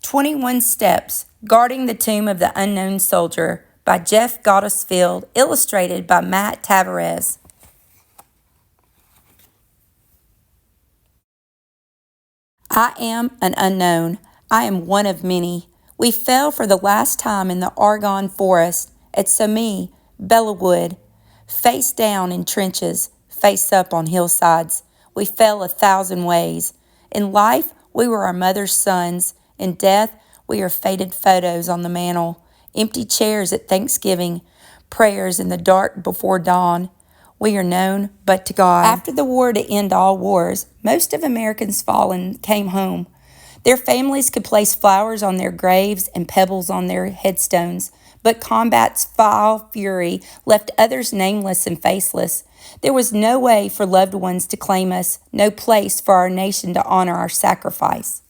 21 Steps, Guarding the Tomb of the Unknown Soldier by Jeff Gottesfield, illustrated by Matt Tavares. I am an unknown. I am one of many. We fell for the last time in the Argonne forest, at Somme, Bellawood, face down in trenches, face up on hillsides. We fell 1,000 ways. In life, we were our mother's sons. In death, we are faded photos on the mantle, empty chairs at Thanksgiving, prayers in the dark before dawn. We are known but to God. After the war to end all wars, most of Americans fallen came home. Their families could place flowers on their graves and pebbles on their headstones, but combat's foul fury left others nameless and faceless. There was no way for loved ones to claim us, no place for our nation to honor our sacrifice.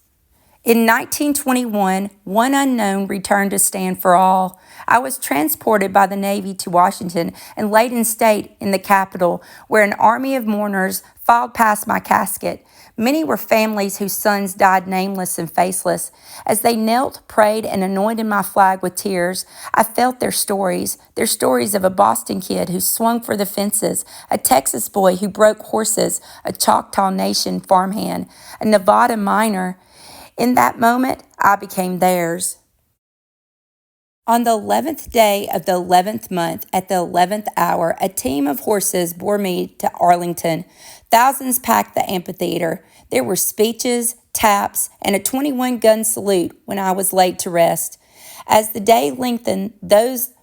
In 1921, one unknown returned to stand for all. I was transported by the Navy to Washington and laid in state in the Capitol, where an army of mourners filed past my casket. Many were families whose sons died nameless and faceless. As they knelt, prayed, and anointed my flag with tears, I felt their stories of a Boston kid who swung for the fences, a Texas boy who broke horses, a Choctaw Nation farmhand, a Nevada miner. In that moment, I became theirs. On the 11th day of the 11th month, at the 11th hour, a team of horses bore me to Arlington. Thousands packed the amphitheater. There were speeches, taps, and a 21-gun salute when I was laid to rest. As the day lengthened, those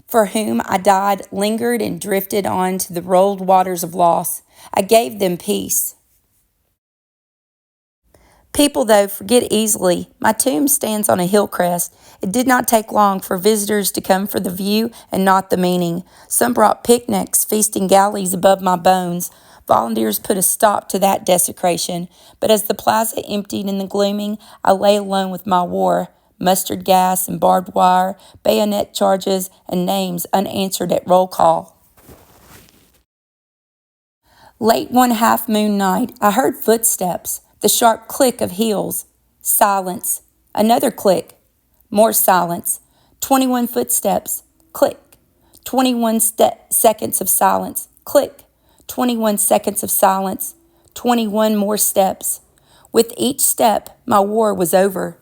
for whom I died lingered and drifted on to the rolled waters of loss. I gave them peace. People, though, forget easily. My tomb stands on a hill crest. It did not take long for visitors to come for the view and not the meaning. Some brought picnics, feasting galleys above my bones. Volunteers put a stop to that desecration. But as the plaza emptied in the gloaming, I lay alone with my war. Mustard gas and barbed wire, bayonet charges, and names unanswered at roll call. Late one half-moon night, I heard footsteps. The sharp click of heels. Silence. Another click. More silence. 21 footsteps. Click. 21 seconds of silence. Click. 21 seconds of silence. 21 more steps. With each step, my war was over.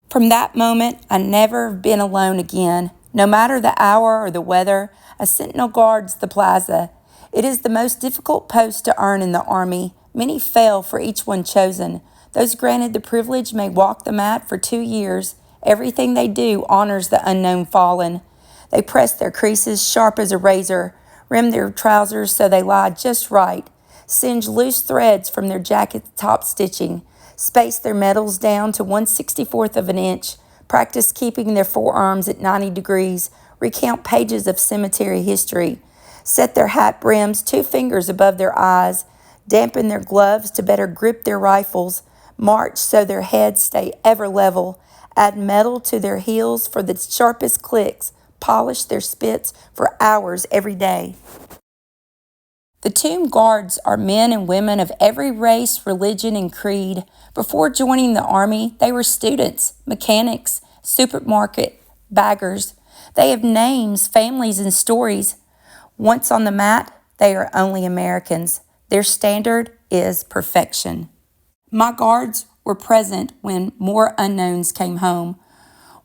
From that moment, I never have been alone again. No matter the hour or the weather, a sentinel guards the plaza. It is the most difficult post to earn in the Army. Many fail for each one chosen. Those granted the privilege may walk the mat for 2 years. Everything they do honors the unknown fallen. They press their creases sharp as a razor, rim their trousers so they lie just right, singe loose threads from their jacket top stitching, space their medals down to 1/64th of an inch, practice keeping their forearms at 90 degrees, recount pages of cemetery history, set their hat brims 2 fingers above their eyes, dampen their gloves to better grip their rifles, march so their heads stay ever level, add metal to their heels for the sharpest clicks, polish their spits for hours every day. The tomb guards are men and women of every race, religion, and creed. Before joining the Army, they were students, mechanics, supermarket baggers. They have names, families, and stories. Once on the mat, they are only Americans. Their standard is perfection. My guards were present when more unknowns came home.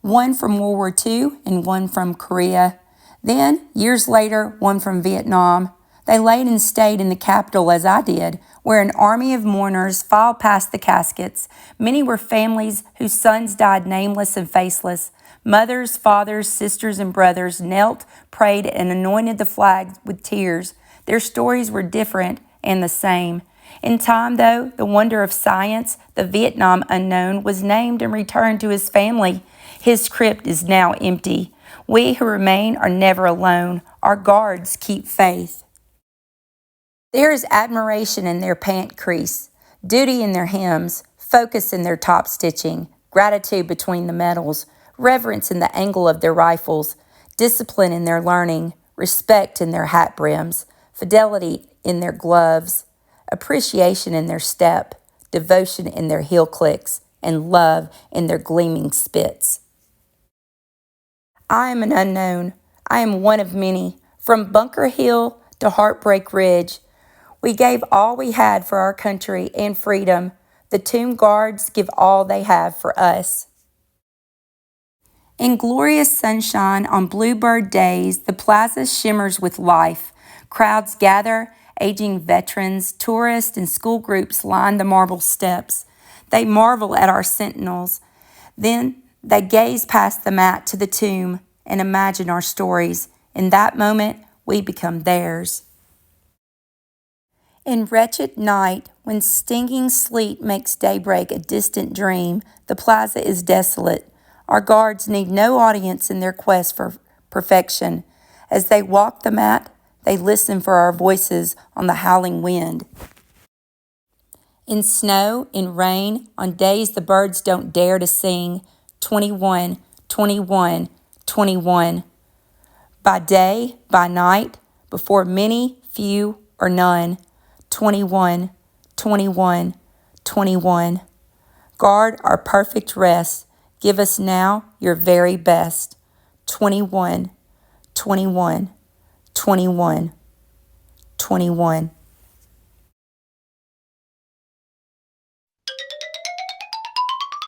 One from World War II and one from Korea. Then, years later, one from Vietnam. They laid and stayed in the Capitol as I did, where an army of mourners filed past the caskets. Many were families whose sons died nameless and faceless. Mothers, fathers, sisters, and brothers knelt, prayed, and anointed the flag with tears. Their stories were different and the same. In time, though, the wonder of science, the Vietnam unknown, was named and returned to his family. His crypt is now empty. We who remain are never alone. Our guards keep faith. There is admiration in their pant crease, duty in their hems, focus in their top stitching, gratitude between the medals, reverence in the angle of their rifles, discipline in their learning, respect in their hat brims, fidelity in their gloves, appreciation in their step, devotion in their heel clicks, and love in their gleaming spits. I am an unknown. I am one of many. From Bunker Hill to Heartbreak Ridge, we gave all we had for our country and freedom. The tomb guards give all they have for us. In glorious sunshine on bluebird days, the plaza shimmers with life. Crowds gather, aging veterans, tourists, and school groups line the marble steps. They marvel at our sentinels. Then they gaze past the mat to the tomb and imagine our stories. In that moment, we become theirs. In wretched night, when stinging sleet makes daybreak a distant dream, the plaza is desolate. Our guards need no audience in their quest for perfection. As they walk the mat, they listen for our voices on the howling wind. In snow, in rain, on days the birds don't dare to sing, 21, 21, 21. By day, by night, before many, few, or none, 21, 21, 21. Guard our perfect rest. Give us now your very best. 21, 21, 21, 21.